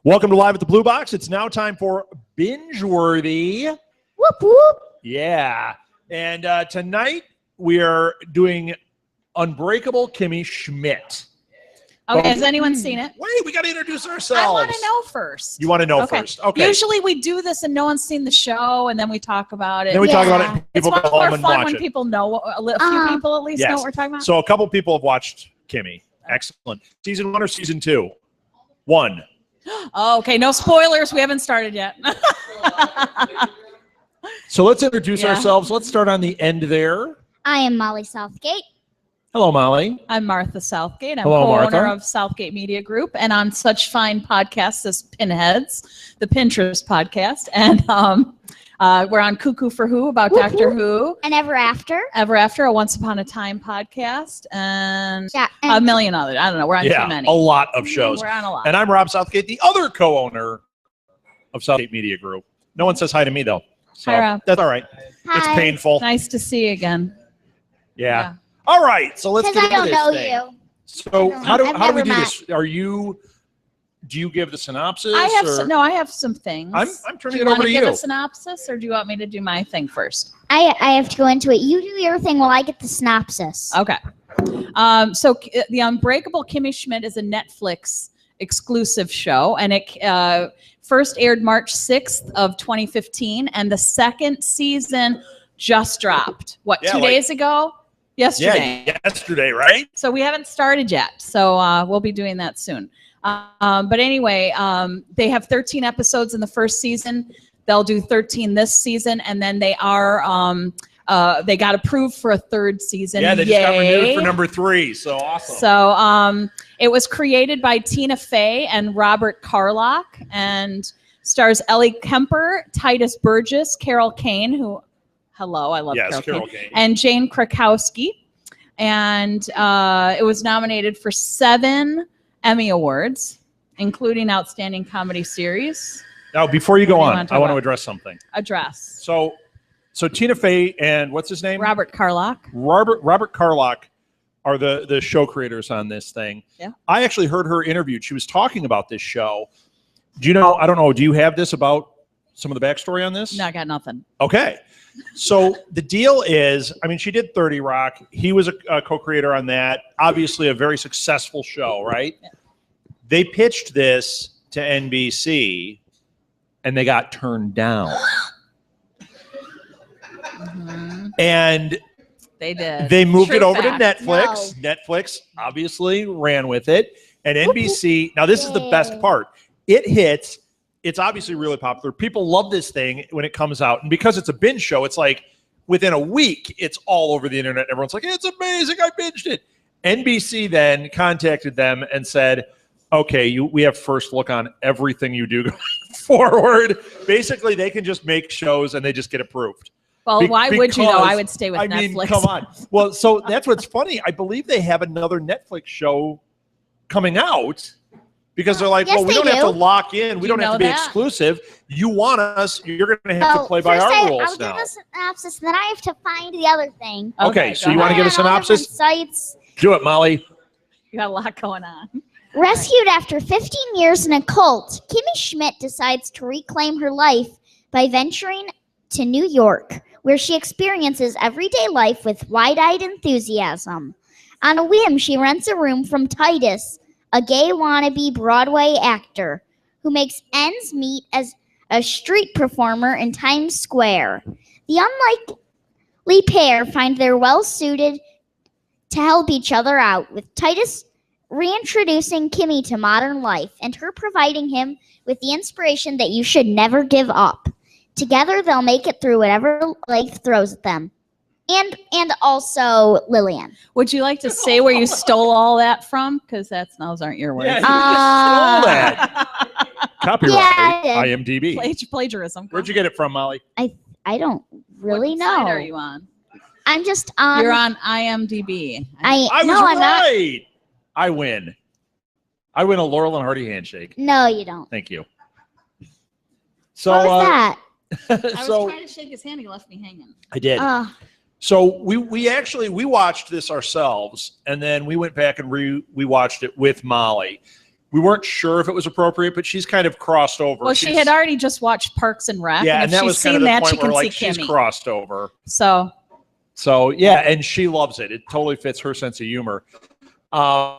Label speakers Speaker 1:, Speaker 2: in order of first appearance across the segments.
Speaker 1: Welcome to Live at the Blue Box. It's now time for Binge Worthy.
Speaker 2: Whoop, whoop.
Speaker 1: Yeah. And tonight we are doing Unbreakable Kimmy Schmidt.
Speaker 3: Okay, has anyone seen it?
Speaker 1: Wait, we got to introduce ourselves.
Speaker 3: I want to know first.
Speaker 1: You want to know first? Okay.
Speaker 3: Usually we do this and no one's seen the show, and then we talk about it.
Speaker 1: Then we talk about it. And
Speaker 3: It's
Speaker 1: people
Speaker 3: much
Speaker 1: go home
Speaker 3: more
Speaker 1: and
Speaker 3: fun
Speaker 1: watch
Speaker 3: when
Speaker 1: it.
Speaker 3: people know, a few people at least know what we're talking about.
Speaker 1: So a couple people have watched Kimmy. Excellent. Season 1 or season 2? 1.
Speaker 3: Oh, okay, no spoilers. We haven't started yet.
Speaker 1: So let's introduce ourselves. Let's start on the end there.
Speaker 2: I am Molly Southgate.
Speaker 1: Hello, Molly.
Speaker 3: I'm Martha Southgate. I'm
Speaker 1: Hello,
Speaker 3: co-owner
Speaker 1: Martha.
Speaker 3: of Southgate Media Group, and on such fine podcasts as Pinheads, the Pinterest podcast, and we're on Cuckoo for Who about Doctor Who.
Speaker 2: And Ever After.
Speaker 3: Ever After, a Once Upon a Time podcast, and
Speaker 2: Yeah,
Speaker 3: a million other. I don't know. We're on too many.
Speaker 1: A lot of shows.
Speaker 3: We're on a lot.
Speaker 1: And I'm Rob Southgate, the other co-owner of Southgate Media Group. No one says hi to me, though. So
Speaker 3: Hi, Rob.
Speaker 1: that's all right.
Speaker 2: Hi.
Speaker 1: It's painful.
Speaker 3: Nice to see you again.
Speaker 1: Yeah. All right. So let's
Speaker 2: Because
Speaker 1: get
Speaker 2: I
Speaker 1: into
Speaker 2: don't
Speaker 1: this
Speaker 2: know
Speaker 1: thing.
Speaker 2: you.
Speaker 1: So
Speaker 2: I've
Speaker 1: how do we
Speaker 2: never
Speaker 1: do
Speaker 2: met.
Speaker 1: this? Do you give the synopsis?
Speaker 3: I have
Speaker 1: or?
Speaker 3: I have some things.
Speaker 1: I'm
Speaker 3: Do
Speaker 1: turning
Speaker 3: you
Speaker 1: it over
Speaker 3: want
Speaker 1: to
Speaker 3: to give
Speaker 1: you.
Speaker 3: a synopsis, or do you want me to do my thing first?
Speaker 2: I have to go into it. You do your thing while I get the synopsis.
Speaker 3: Okay. So The Unbreakable Kimmy Schmidt is a Netflix exclusive show, and it first aired March 6th of 2015, and the second season just dropped. What, 2 days ago? Yesterday.
Speaker 1: Yeah, yesterday, right?
Speaker 3: So we haven't started yet. So we'll be doing that soon. But anyway, they have 13 episodes in the first season. They'll do 13 this season, and then they got approved for a third season.
Speaker 1: Yeah, they just got renewed for number 3. So awesome.
Speaker 3: So it was created by Tina Fey and Robert Carlock, and stars Ellie Kemper, Titus Burgess, Carol Kane, who, hello, I love Carol Kane, and Jane Krakowski. And it was nominated for 7 Emmy Awards, including Outstanding Comedy Series.
Speaker 1: Now, before you go
Speaker 3: What do you
Speaker 1: on,
Speaker 3: want to
Speaker 1: I
Speaker 3: talk
Speaker 1: want to
Speaker 3: about?
Speaker 1: address something.
Speaker 3: Address.
Speaker 1: So Tina Fey and what's his name?
Speaker 3: Robert Carlock.
Speaker 1: Robert Carlock are the show creators on this thing.
Speaker 3: Yeah.
Speaker 1: I actually heard her interviewed. She was talking about this show. Do you know, I don't know, do you have this about some of the backstory on this?
Speaker 3: No, I got nothing.
Speaker 1: Okay. So the deal is, I mean, she did 30 Rock. He was a co-creator on that. Obviously a very successful show, right?
Speaker 3: Yeah.
Speaker 1: They pitched this to NBC and they got turned down. And
Speaker 3: They did.
Speaker 1: they moved
Speaker 3: True
Speaker 1: it over
Speaker 3: fact.
Speaker 1: to Netflix.
Speaker 2: No.
Speaker 1: Netflix obviously ran with it. And NBC, now this is the best part. It hits. It's obviously really popular. People love this thing when it comes out. And because it's a binge show, it's like within a week, it's all over the internet. Everyone's like, it's amazing. I binged it. NBC then contacted them and said, okay, we have first look on everything you do going forward. Basically, they can just make shows and they just get approved.
Speaker 3: Well, why would you, though? I
Speaker 1: Because,
Speaker 3: would stay with
Speaker 1: I
Speaker 3: Netflix.
Speaker 1: mean, come on. Well, so that's what's funny. I believe they have another Netflix show coming out because they're like,
Speaker 2: Yes,
Speaker 1: well, we
Speaker 2: they
Speaker 1: don't have to
Speaker 2: do.
Speaker 1: lock in. We
Speaker 3: Do you
Speaker 1: don't have to
Speaker 3: know
Speaker 1: be
Speaker 3: that?
Speaker 1: exclusive. You want us, you're going to have to play by
Speaker 2: first
Speaker 1: our
Speaker 2: I'll
Speaker 1: rules
Speaker 2: give
Speaker 1: now.
Speaker 2: a synopsis, then I have to find the other thing.
Speaker 1: Okay, so
Speaker 3: go
Speaker 1: you want to
Speaker 3: ahead.
Speaker 1: give a
Speaker 2: On all different
Speaker 1: synopsis?
Speaker 2: sites.
Speaker 1: Do it, Molly.
Speaker 3: You got a lot going on.
Speaker 2: Rescued after 15 years in a cult, Kimmy Schmidt decides to reclaim her life by venturing to New York, where she experiences everyday life with wide-eyed enthusiasm. On a whim, she rents a room from Titus, a gay wannabe Broadway actor who makes ends meet as a street performer in Times Square. The unlikely pair find they're well-suited to help each other out, with Titus reintroducing Kimmy to modern life and her providing him with the inspiration that you should never give up. Together, they'll make it through whatever life throws at them. And also Lillian.
Speaker 3: Would you like to say where you stole all that from? Because those aren't your words.
Speaker 1: Yeah, you just stole that. Copyright.
Speaker 2: Yeah, I
Speaker 1: IMDb.
Speaker 3: Plagiarism.
Speaker 1: Where'd you get it from, Molly?
Speaker 2: I don't really
Speaker 3: What
Speaker 2: know.
Speaker 3: site are you on?
Speaker 2: I'm just on.
Speaker 3: You're on IMDb.
Speaker 1: I was
Speaker 2: no, I'm not.
Speaker 1: right. I win. I win a Laurel and Hardy handshake.
Speaker 2: No, you don't.
Speaker 1: Thank you. So,
Speaker 2: What was that?
Speaker 3: I was
Speaker 1: so
Speaker 3: trying to shake his hand. He left me hanging.
Speaker 1: I did. So we actually watched this ourselves, and then we went back and we watched it with Molly. we weren't sure if it was appropriate, but she's kind of crossed over.
Speaker 3: Well, she had already just watched Parks and Rec.
Speaker 1: Yeah,
Speaker 3: and
Speaker 1: that was kind of the point where like
Speaker 3: Kimmy.
Speaker 1: she's crossed over.
Speaker 3: So
Speaker 1: yeah, and she loves it. It totally fits her sense of humor. Yeah,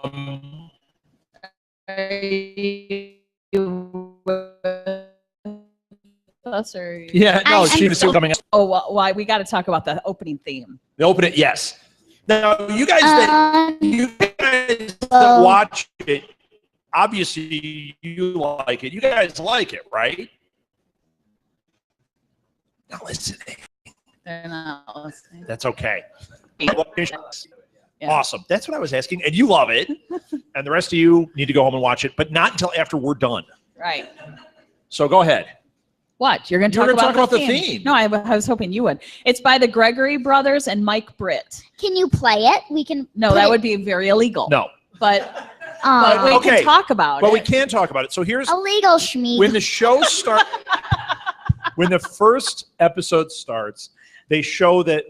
Speaker 1: no, she was still coming up.
Speaker 3: Oh, well, why we got to talk about the opening theme.
Speaker 1: The opening, yes. Now, you guys that watch it, obviously you like it. You guys like it, right? Not listening.
Speaker 3: They're not listening.
Speaker 1: That's okay.
Speaker 3: Yeah.
Speaker 1: Awesome. That's what I was asking. And you love it. And the rest of you need to go home and watch it, but not until after we're done.
Speaker 3: Right.
Speaker 1: So go ahead.
Speaker 3: What? You're going to talk about the theme? No, I was hoping you would. It's by the Gregory brothers and Mike Britt.
Speaker 2: Can you play it? We can.
Speaker 3: No, that would be very illegal.
Speaker 1: No.
Speaker 3: But we can talk about it.
Speaker 1: But we can talk about it. So here's
Speaker 2: illegal, Schmied.
Speaker 1: When the show starts, when the first episode starts, they show that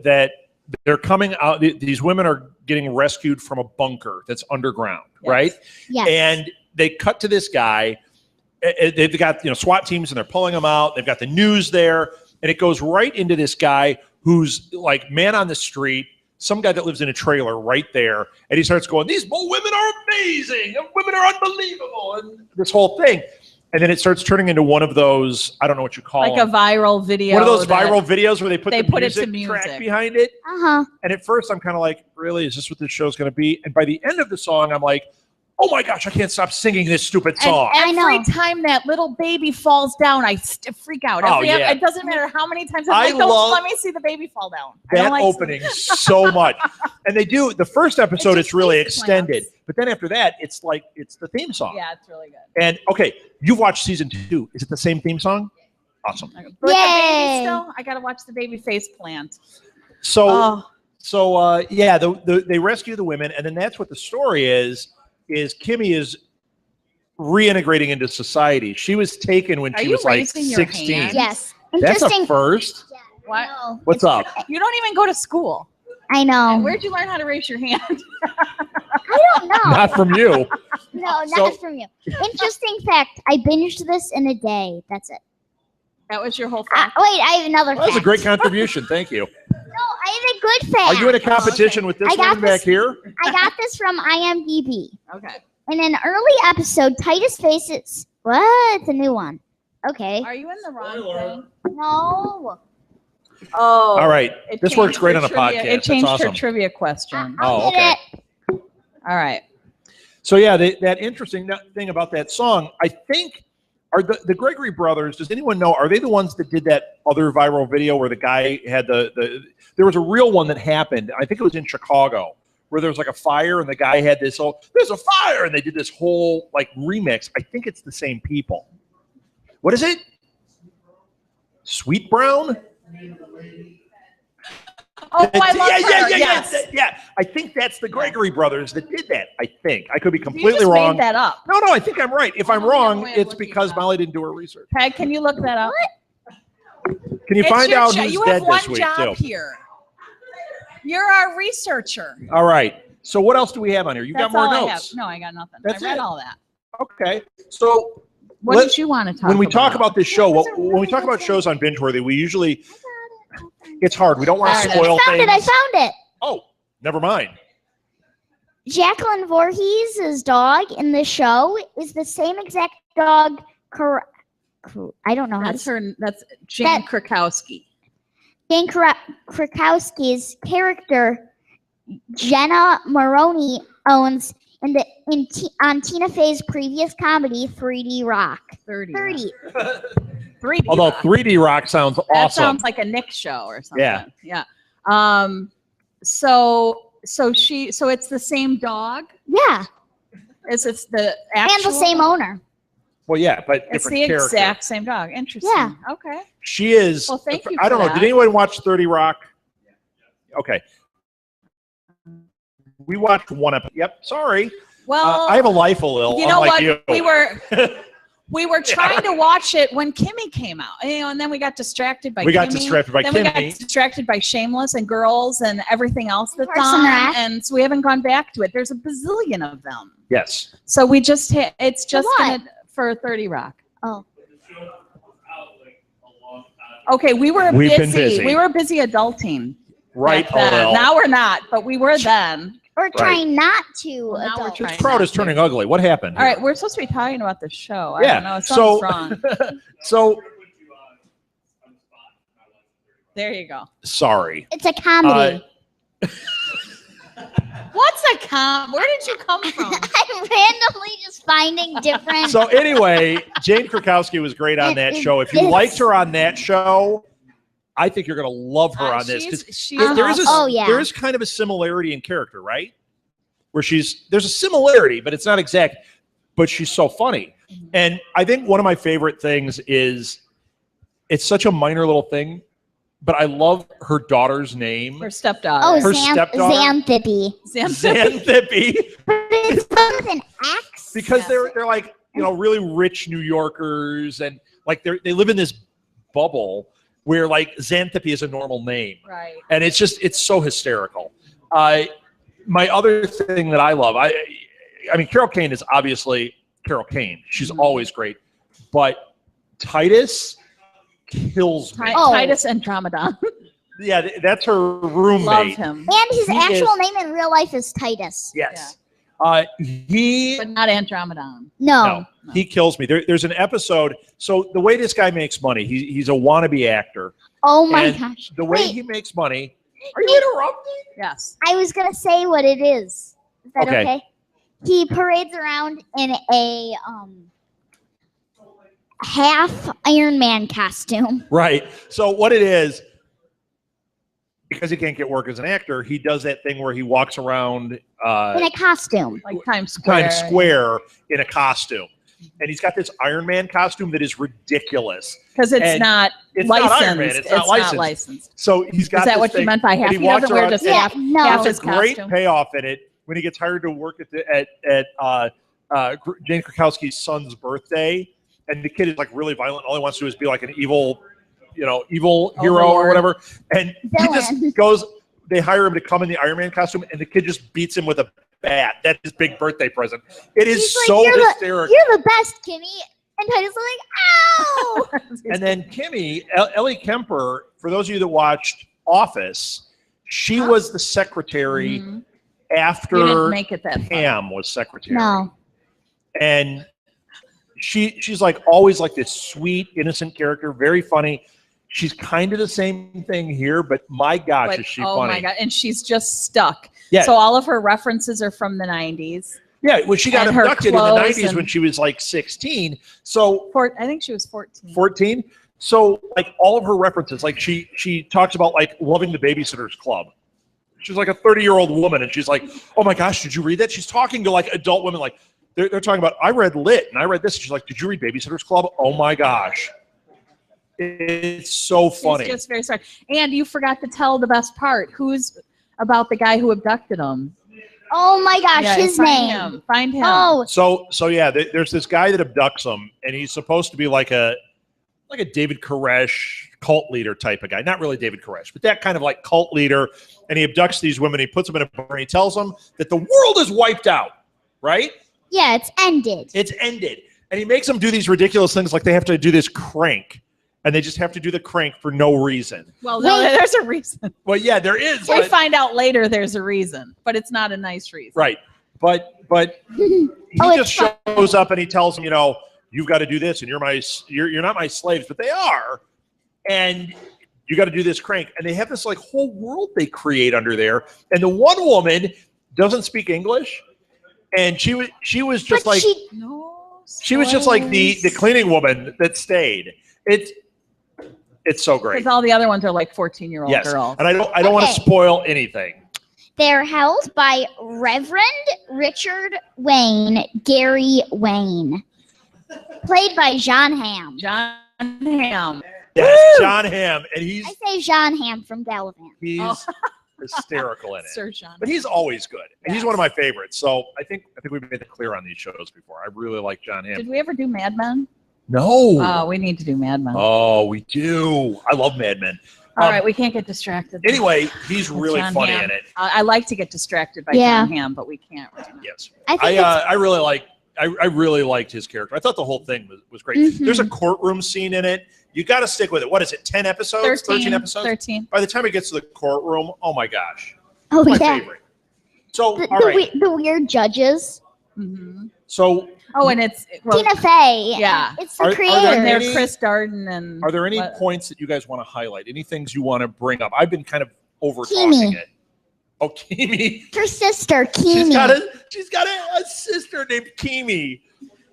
Speaker 1: they're coming out. These women are getting rescued from a bunker that's underground, right?
Speaker 2: Yes.
Speaker 1: And they cut to this guy. They've got SWAT teams and they're pulling them out. They've got the news there, and it goes right into this guy who's like man on the street, some guy that lives in a trailer right there, and he starts going, "These women are amazing, women are unbelievable," and this whole thing. And then it starts turning into one of those, I don't know what you call
Speaker 3: like
Speaker 1: them.
Speaker 3: a viral video.
Speaker 1: One of those viral videos where they put the
Speaker 3: music
Speaker 1: track behind it.
Speaker 2: Uh-huh.
Speaker 1: And at first I'm kind of like, really, is this what this show's going to be? And by the end of the song, I'm like, oh my gosh, I can't stop singing this stupid song.
Speaker 3: And every time that little baby falls down, I freak out. It doesn't matter how many times I'm like, let me see the baby fall down.
Speaker 1: That opening so much. And they do, the first episode, it's really extended. But then after that, it's the theme song.
Speaker 3: Yeah, it's really good.
Speaker 1: And okay, you've watched season 2. Is it the same theme song? Awesome.
Speaker 3: Yay! I got to watch the baby face plant.
Speaker 1: So they rescue the women, and then that's what the story is Kimmy is reintegrating into society. She was taken when she was like 16.
Speaker 2: Yes.
Speaker 1: That's a first.
Speaker 2: Yeah.
Speaker 3: What?
Speaker 1: What's up?
Speaker 3: You don't even go to school.
Speaker 2: I know.
Speaker 3: Where'd you learn how to raise your hand?
Speaker 2: I don't know.
Speaker 1: Not from you.
Speaker 2: No, not from you. Interesting fact, I binged this in a day. That's it.
Speaker 3: That was your whole fact?
Speaker 2: Wait, I have another fact.
Speaker 1: That was a great contribution. Thank you.
Speaker 2: No, I have a good fact.
Speaker 1: Are you in a competition with this one back here?
Speaker 2: I got this from IMDb.
Speaker 3: Okay.
Speaker 2: In an early episode, Titus faces... What? It's a new one. Okay.
Speaker 3: Are you in the wrong thing?
Speaker 2: No.
Speaker 3: Oh.
Speaker 1: All right. This works great on a podcast.
Speaker 3: It changed
Speaker 1: awesome.
Speaker 3: her trivia question.
Speaker 1: Okay.
Speaker 3: All right.
Speaker 1: So yeah, that interesting thing about that song, I think, are the Gregory brothers, does anyone know, are they the ones that did that other viral video where the guy had there was a real one that happened, I think it was in Chicago, where there was like a fire and the guy had this whole, there's a fire, and they did this whole like remix. I think it's the same people. What is it? Sweet Brown?
Speaker 3: Oh, I love her. Yes.
Speaker 1: Yeah. I think that's the Gregory brothers that did that. I think. I could be completely
Speaker 3: you just
Speaker 1: wrong.
Speaker 3: Made that up.
Speaker 1: No, I think I'm right. If I'm wrong, it's because Molly didn't do her research.
Speaker 3: Peg, can you look that up?
Speaker 1: Can you find out who's dead this week,
Speaker 3: You have one job
Speaker 1: too?
Speaker 3: here. You're our researcher.
Speaker 1: All right. So what else do we have on here? You got more notes?
Speaker 3: No, I got nothing.
Speaker 1: That's
Speaker 3: I read
Speaker 1: it?
Speaker 3: all that.
Speaker 1: Okay. So
Speaker 3: what did you want to talk about?
Speaker 1: When we talk about this show, when we talk about shows on Binge Worthy, we usually, it's hard. We don't want to spoil things.
Speaker 2: I found it.
Speaker 1: Oh, never mind.
Speaker 2: Jacqueline Voorhees' dog in the show is the same exact dog. I don't know how to.
Speaker 3: That's Jane Krakowski.
Speaker 2: Jane Krakowski's character, Jenna Maroney, owns on Tina Fey's previous comedy, 3D Rock. 30.
Speaker 3: 3D
Speaker 1: Although
Speaker 3: Rock.
Speaker 1: 3D Rock sounds awesome.
Speaker 3: That sounds like a Nick show or something.
Speaker 1: Yeah.
Speaker 3: So it's the same dog?
Speaker 2: Yeah.
Speaker 3: It's the actual
Speaker 2: and the same owner.
Speaker 1: Well, yeah, but
Speaker 3: it's
Speaker 1: different
Speaker 3: the
Speaker 1: character.
Speaker 3: exact same dog. Interesting.
Speaker 2: Yeah.
Speaker 3: Okay.
Speaker 1: She is.
Speaker 3: Well, thank you.
Speaker 1: I don't know.
Speaker 3: that.
Speaker 1: Did anyone watch 30 Rock? Okay. We watched one episode. Yep. Sorry.
Speaker 3: Well,
Speaker 1: I have a life a little.
Speaker 3: You know what?
Speaker 1: You.
Speaker 3: We were. We were trying to watch it when Kimmy came out, and then we got distracted by Kimmy.
Speaker 1: We got
Speaker 3: distracted by Shameless and Girls and everything else that's
Speaker 2: Parks
Speaker 3: on,
Speaker 2: and Rec.
Speaker 3: and so we haven't gone back to it. There's a bazillion of them.
Speaker 1: Yes.
Speaker 3: So we just it's just
Speaker 2: what?
Speaker 3: for 30 Rock.
Speaker 2: Oh.
Speaker 3: Okay, we were
Speaker 1: We've been busy.
Speaker 3: We were busy adulting.
Speaker 1: Right.
Speaker 3: back then. Now we're not, but we were then.
Speaker 2: We're trying not to.
Speaker 3: Now we're
Speaker 2: adult.
Speaker 3: trying
Speaker 1: This crowd is turning ugly. What happened?
Speaker 3: All right, we're supposed to be talking about the show. I
Speaker 1: Yeah,
Speaker 3: don't know.
Speaker 1: so-
Speaker 3: Something's wrong.
Speaker 1: So
Speaker 3: There you go.
Speaker 1: sorry.
Speaker 2: It's a comedy.
Speaker 3: What's a Where did you come from?
Speaker 2: I'm randomly just finding different.
Speaker 1: So anyway, Jane Krakowski was great on that show. If you liked her on that show, I think you're going to love her on this.
Speaker 3: She's
Speaker 1: There is kind of a similarity in character, right? Where there's a similarity, but it's not exact. But she's so funny. And I think one of my favorite things is it's such a minor little thing, but I love her daughter's name.
Speaker 3: Her stepdaughter.
Speaker 2: Oh,
Speaker 1: her stepdaughter.
Speaker 2: Xanthippe.
Speaker 1: Xanthippe.
Speaker 2: But it's with an X.
Speaker 1: Because they're like, really rich New Yorkers, and like they live in this bubble where like Xanthippe is a normal name.
Speaker 3: Right.
Speaker 1: And it's so hysterical. My other thing that I love, I mean, Carol Kane is obviously Carol Kane. She's always great. But Titus kills me.
Speaker 3: Titus Andromedon.
Speaker 1: Yeah, that's her roommate.
Speaker 3: Love him.
Speaker 2: And his actual name in real life is Titus.
Speaker 1: Yes.
Speaker 3: But not Andromedon.
Speaker 2: No.
Speaker 1: He kills me. There's an episode. So the way this guy makes money, he's a wannabe actor.
Speaker 2: Oh my
Speaker 1: And
Speaker 2: gosh.
Speaker 1: The way he makes money. Are you interrupting?
Speaker 3: Yes.
Speaker 2: I was going to say what it is. Is that
Speaker 1: Okay.
Speaker 2: okay? He parades around in a half Iron Man costume.
Speaker 1: Right. So what it is, because he can't get work as an actor, he does that thing where he walks around
Speaker 2: In a costume.
Speaker 3: Like Times Square.
Speaker 1: Times Square in a costume. And he's got this Iron Man costume that is ridiculous.
Speaker 3: Because it's not
Speaker 1: It's
Speaker 3: licensed.
Speaker 1: not Iron Man. It's not licensed. So he's got
Speaker 3: Is that
Speaker 1: this
Speaker 3: what
Speaker 1: thing,
Speaker 3: you meant by half?
Speaker 1: and
Speaker 3: He doesn't wear just
Speaker 2: Yeah,
Speaker 3: half,
Speaker 2: no.
Speaker 3: half
Speaker 1: There's
Speaker 3: his
Speaker 1: a great
Speaker 3: costume.
Speaker 1: payoff in it when he gets hired to work at Jane Krakowski's son's birthday, and the kid is like really violent. All he wants to do is be like an evil hero or whatever. And he just goes. They hire him to come in the Iron Man costume, and the kid just beats him with a bat. That's his big birthday present. It is
Speaker 2: He's like,
Speaker 1: so
Speaker 2: you're
Speaker 1: hysterical.
Speaker 2: You're the best, Kimmy. And Titus is like, ow!
Speaker 1: And then Kimmy, Ellie Kemper, for those of you that watched Office, she was the secretary
Speaker 3: You
Speaker 1: after
Speaker 3: didn't make it that far.
Speaker 1: Pam was secretary.
Speaker 2: No.
Speaker 1: And she's like always like this sweet, innocent character, very funny. She's kind of the same thing here, but my gosh, is she funny.
Speaker 3: Oh my God. And she's just stuck.
Speaker 1: Yeah.
Speaker 3: So all of her references are from the 90s.
Speaker 1: Yeah, when she got
Speaker 3: And her
Speaker 1: abducted in the
Speaker 3: clothes
Speaker 1: 90s when she was like 16. So
Speaker 3: I think she was 14.
Speaker 1: 14. So like all of her references, like she talks about like loving the Babysitters Club. She's like a 30-year-old woman, and she's like, "Oh my gosh, did you read that?" She's talking to like adult women, like they're talking about, "I read Lit and I read this." And she's like, "Did you read Babysitters Club?" Oh my gosh, it's so funny.
Speaker 3: She's just very sorry. And you forgot to tell the best part. Who's about the guy who abducted him?
Speaker 2: Oh my gosh,
Speaker 3: Yeah,
Speaker 2: his name.
Speaker 3: Find him.
Speaker 2: Oh,
Speaker 1: So yeah, there's this guy that abducts him, and he's supposed to be like a David Koresh cult leader type of guy. Not really David Koresh, but that kind of like cult leader. And he abducts these women. He puts them in a bar, and he tells them that the world is wiped out, right?
Speaker 2: yeah, it's ended.
Speaker 1: It's ended. And he makes them do these ridiculous things, like they have to do this crank, and they just have to do the crank for no reason.
Speaker 3: Well, no, there's a reason.
Speaker 1: Well, yeah, there is.
Speaker 3: We
Speaker 1: but-
Speaker 3: you'll find out later there's a reason, but it's not a nice reason.
Speaker 1: Right. But he
Speaker 2: Oh,
Speaker 1: just shows up and he tells them, you've got to do this, and you're not my slaves, but they are. And you got to do this crank. And they have this like whole world they create under there. And the one woman doesn't speak English. And she was just
Speaker 2: But
Speaker 1: like she was just like the cleaning woman that stayed. It's so great.
Speaker 3: Because all the other ones are like 14-year-old
Speaker 1: Yes.
Speaker 3: girls.
Speaker 1: And I don't want to spoil anything.
Speaker 2: They're held by Reverend Richard Wayne, Gary Wayne, played by John Hamm.
Speaker 3: John Hamm.
Speaker 1: Yes, John Hamm. And
Speaker 2: I say John Hamm from Gallivant.
Speaker 1: he's hysterical in it.
Speaker 3: Sir John.
Speaker 1: But he's always good. And he's one of my favorites. So I think we've made it clear on these shows before. I really like John Hamm.
Speaker 3: Did we ever do Mad Men?
Speaker 1: No.
Speaker 3: Oh, we need to do Mad Men.
Speaker 1: Oh, we do. I love Mad Men.
Speaker 3: All right, we can't get distracted.
Speaker 1: Anyway, he's really
Speaker 3: John
Speaker 1: funny
Speaker 3: Hamm.
Speaker 1: in it.
Speaker 3: I like to get distracted by John Hamm, but we can't right now.
Speaker 1: Yes.
Speaker 2: I
Speaker 1: really liked his character. I thought the whole thing was great.
Speaker 2: Mm-hmm.
Speaker 1: There's a courtroom scene in it. You got to stick with it. What is it? 10 episodes? 13 episodes?
Speaker 3: 13.
Speaker 1: By the time it gets to the courtroom, oh my gosh.
Speaker 2: Oh,
Speaker 1: my
Speaker 2: yeah.
Speaker 1: favorite. So,
Speaker 2: The,
Speaker 1: all right.
Speaker 2: the weird judges.
Speaker 3: Mm-hmm.
Speaker 1: So,
Speaker 3: and it's
Speaker 2: Tina Fey.
Speaker 3: Yeah.
Speaker 2: It's the
Speaker 1: Are
Speaker 2: creator.
Speaker 3: there
Speaker 1: any-
Speaker 3: Chris Darden and.
Speaker 1: Are there any points that you guys want to highlight? Any things you want to bring up? I've been kind of over talking it. Oh, Kimmy.
Speaker 2: Her sister, Kimmy.
Speaker 1: She's got a sister named Kimmy.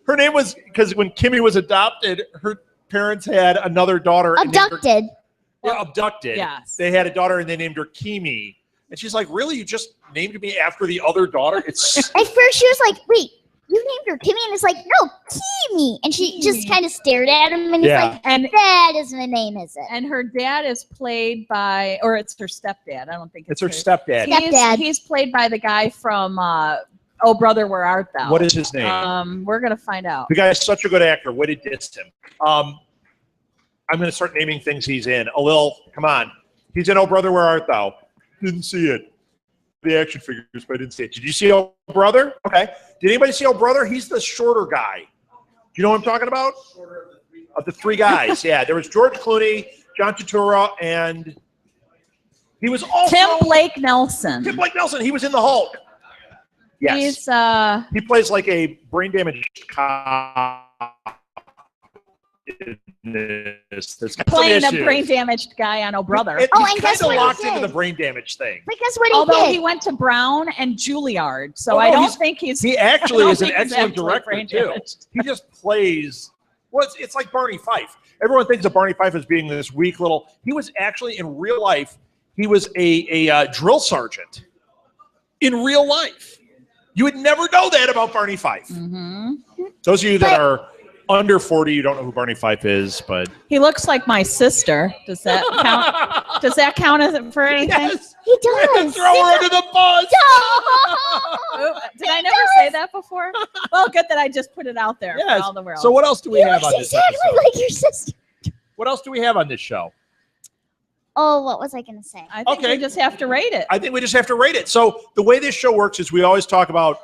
Speaker 1: Her name was because when Kimmy was adopted, her parents had another daughter.
Speaker 2: Abducted.
Speaker 1: Abducted.
Speaker 3: Yes.
Speaker 1: They had a daughter and they named her Kimmy. And she's like, "Really? You just named me after the other daughter?" It's
Speaker 2: At first, she was like, "Wait, you named her Kimmy?" And it's like, "No, Kimmy." And she just kind of stared at him, and he's like,
Speaker 3: and
Speaker 2: "That isn't a name, is it?"
Speaker 3: And her dad is played by, or it's her stepdad. I don't think
Speaker 1: it's her stepdad.
Speaker 3: He's played by the guy from Oh Brother, Where Art Thou?
Speaker 1: What is his name?
Speaker 3: We're gonna find out.
Speaker 1: The guy is such a good actor. Way to diss him. I'm gonna start naming things he's in. Come on. He's in Oh Brother, Where Art Thou? Didn't see it. The action figures, but I didn't see it. Did you see Oh Brother? Okay. Did anybody see Oh Brother? He's the shorter guy. Do you know what I'm talking about? Of the three guys. Yeah. There was George Clooney, John Turturro, and he was also
Speaker 3: Tim Blake Nelson.
Speaker 1: Tim Blake Nelson. He was in the Hulk. Yes. He plays like a brain damaged cop.
Speaker 3: Playing a brain damaged guy on Oh Brother.
Speaker 1: He's
Speaker 2: and guess
Speaker 1: kind of
Speaker 2: what he
Speaker 1: locked
Speaker 2: did?
Speaker 1: into the brain damage thing.
Speaker 2: But guess what
Speaker 3: Although
Speaker 2: he
Speaker 3: he
Speaker 2: did?
Speaker 3: went to Brown and Juilliard, so I don't think he's.
Speaker 1: He actually is an excellent
Speaker 3: actually
Speaker 1: director
Speaker 3: brain
Speaker 1: too.
Speaker 3: damaged.
Speaker 1: He just plays. Well, it's like Barney Fife. Everyone thinks of Barney Fife as being this weak little. He was actually in real life. He was a drill sergeant in real life. You would never know that about Barney Fife.
Speaker 3: Mm-hmm.
Speaker 1: Those of you that are under 40, you don't know who Barney Fife is, but
Speaker 3: He looks like my sister. Does that count? Does that count as for anything?
Speaker 1: yes,
Speaker 2: He does.
Speaker 1: throw her under the bus.
Speaker 3: Ooh, did I never say that before? Well, good that I just put it out there
Speaker 1: Yes.
Speaker 3: for all the world.
Speaker 1: So what else do we
Speaker 2: He
Speaker 1: have on
Speaker 2: looks
Speaker 1: this
Speaker 2: exactly
Speaker 1: episode?
Speaker 2: like your sister.
Speaker 1: What else do we have on this show?
Speaker 2: Oh, what was I going to say?
Speaker 3: I think
Speaker 1: Okay.
Speaker 3: we just have to rate it.
Speaker 1: I think we just have to rate it. So the way this show works is we always talk about,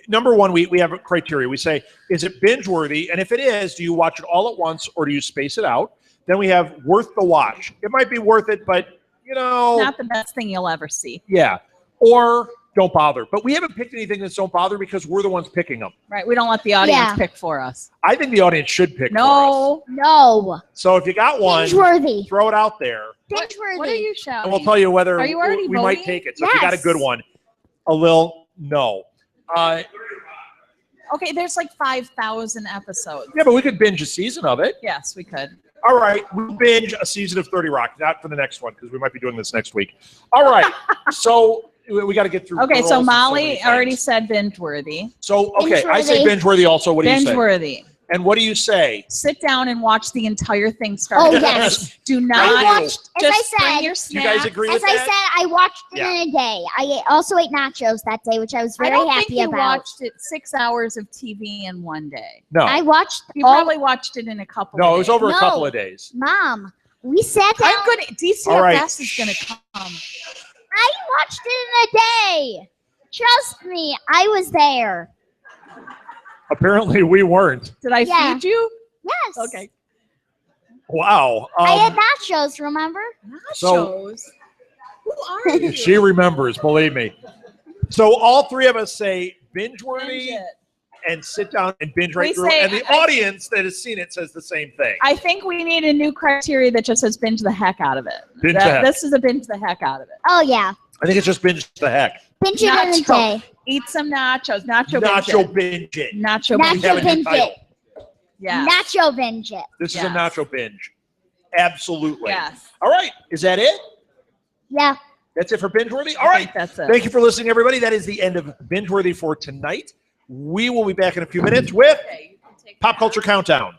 Speaker 1: number one, we have a criteria. We say, is it binge worthy? And if it is, do you watch it all at once or do you space it out? Then we have worth the watch. It might be worth it, but
Speaker 3: Not the best thing you'll ever see.
Speaker 1: yeah. Or don't bother. But we haven't picked anything that's don't bother because we're the ones picking them.
Speaker 3: Right? We don't let the audience
Speaker 2: Yeah.
Speaker 3: pick for us.
Speaker 1: I think the audience should pick for us.
Speaker 2: No.
Speaker 1: So if you got one,
Speaker 2: Binge-worthy.
Speaker 1: throw it out there.
Speaker 2: Binge-worthy.
Speaker 3: What are you shouting?
Speaker 1: And we'll tell you whether
Speaker 3: Are you already
Speaker 1: we might
Speaker 3: voting?
Speaker 1: take it. So if you got a
Speaker 2: Yes.
Speaker 1: good one, no.
Speaker 3: Okay, there's like 5,000 episodes.
Speaker 1: Yeah, but we could binge a season of it.
Speaker 3: Yes, we could.
Speaker 1: All right, we binge a season of 30 Rock, not for the next one because we might be doing this next week. All right, so we got to get through.
Speaker 3: Okay,
Speaker 1: girls
Speaker 3: so
Speaker 1: and
Speaker 3: Molly
Speaker 1: many
Speaker 3: already
Speaker 1: things.
Speaker 3: said binge worthy.
Speaker 1: So okay, I say
Speaker 2: Binge-worthy.
Speaker 1: binge worthy. Also, what do you
Speaker 3: Binge
Speaker 1: say?
Speaker 3: worthy.
Speaker 1: And what do you say?
Speaker 3: Sit down and watch the entire thing start.
Speaker 2: Oh,
Speaker 3: to
Speaker 2: yes.
Speaker 3: finish. Do not.
Speaker 2: I watched, as
Speaker 3: just
Speaker 2: I
Speaker 3: bring
Speaker 2: said,
Speaker 3: your
Speaker 1: You
Speaker 3: snacks.
Speaker 1: guys agree
Speaker 2: as
Speaker 1: with
Speaker 2: I
Speaker 1: that?
Speaker 2: said, I watched it
Speaker 1: Yeah.
Speaker 2: in a day. I also ate nachos that day, which I was
Speaker 3: I
Speaker 2: very
Speaker 3: don't
Speaker 2: happy
Speaker 3: think you
Speaker 2: about.
Speaker 3: watched it 6 hours of TV in one day.
Speaker 1: No,
Speaker 2: I watched
Speaker 3: You
Speaker 2: all.
Speaker 3: probably watched it in a couple.
Speaker 1: no,
Speaker 3: of
Speaker 1: it was
Speaker 3: days.
Speaker 1: over a
Speaker 2: No.
Speaker 1: couple of days.
Speaker 2: Mom, we sat down.
Speaker 3: I'm gonna. DCFS
Speaker 1: All right.
Speaker 3: is gonna come.
Speaker 2: I watched it in a day. Trust me, I was there.
Speaker 1: Apparently, we weren't.
Speaker 3: Did I
Speaker 2: Yeah.
Speaker 3: feed you?
Speaker 2: Yes.
Speaker 3: Okay.
Speaker 1: Wow.
Speaker 2: I had nachos, remember?
Speaker 1: So-
Speaker 3: Nachos. Who are you?
Speaker 1: She remembers, believe me. So all three of us say binge worthy
Speaker 3: Binge it.
Speaker 1: and sit down and binge right
Speaker 3: We
Speaker 1: through.
Speaker 3: say-
Speaker 1: And the audience that has seen it says the same thing.
Speaker 3: I think we need a new criteria that just says binge the heck out of it.
Speaker 1: Binge the heck.
Speaker 3: This is a binge the heck out of it.
Speaker 2: Oh, yeah.
Speaker 1: I think it's just binge the heck.
Speaker 2: Binge it in a
Speaker 3: Nacho.
Speaker 2: day.
Speaker 3: Eat some nachos. Nacho
Speaker 1: Nacho
Speaker 3: binge
Speaker 1: binge it.
Speaker 3: it. Nacho
Speaker 2: Nacho
Speaker 3: binge
Speaker 1: have a
Speaker 3: it.
Speaker 1: new
Speaker 2: binge
Speaker 1: title.
Speaker 2: it.
Speaker 3: Yes.
Speaker 2: Nacho binge it.
Speaker 1: This is
Speaker 3: Yes.
Speaker 1: a nacho binge. Absolutely.
Speaker 3: Yes.
Speaker 1: All right. Is that it?
Speaker 2: Yeah.
Speaker 1: That's it for binge worthy? All
Speaker 3: I
Speaker 1: right.
Speaker 3: think that's it.
Speaker 1: Thank you for listening, everybody. That is the end of binge worthy for tonight. We will be back in a few minutes with
Speaker 3: Okay, you can take
Speaker 1: Pop
Speaker 3: that.
Speaker 1: Culture Countdown.